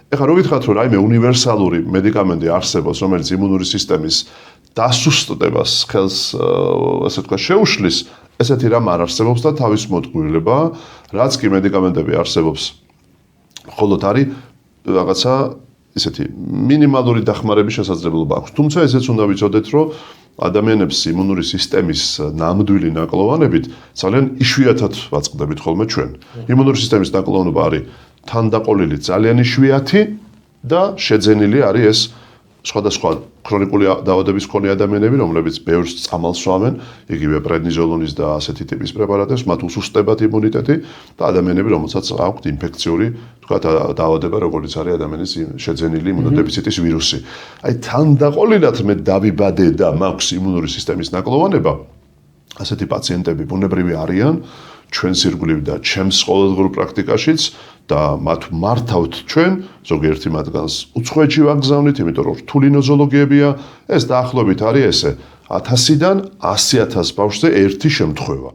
ეხლა რო გითხრათ, რომ რაიმე უნივერსალური მედიკამენტი არსებობს, რომელიც იმუნური სისტემის დასუსტებას ხელს, ასე ვთქვათ, შეუშლის, ესეთი რამ არ არსებობს და თავის მოთქმულება, რაც კი მედიკამენტები არსებობს, მხოლოდ არის რაღაცა ესეთი მინიმალური დახმარების შესაძლებლობა აქვს. თუმცა ესეც უნდა ვიცოდეთ, რომ ადამიანებს იმუნური სისტემის ნამდვილი ნაკლოვანებით ძალიან იშვიათად ვაწყდებით ხოლმე ჩვენ. იმუნური სისტემის ნაკლოვანობა არის თანდაყოლილი ძალიან იშვიათი და შეძენილი არის ეს სხვადასხვა ქრონიკული დაავადების მქონე ადამიანები, რომლებიც ბევრს წამალს სვამენ, იგივე პრედნიზოლონის და ასეთი ტიპის პრეპარატებს, მათ უსუსტებად იმუნიტეტი და ადამიანები, რომელსაც აქვთ ინფექციური, თქვათ, დაავადება, როგორც არის ადამიანის შეძენილი იმუნოდეფიციტის ვირუსი. აი, თანდაყოლილად მე დავიბადე და მაქვს იმუნური სისტემის ნაკლოვანება, ასეთი პაციენტები ბუნებრივი არიან ჩვენს ირგვლივ და ჩემს ყოველდღიურ პრაქტიკაშიც და მათ მართავთ ჩვენ, ზოგიერთი მათგანს უცხოეთში ვაგზავნით, იმიტომ რომ რთული ნოზოლოგიებია, ეს დაახლოებით არის ესე 1000-დან 100,000 ბავშვზე ერთი შემთხვევა.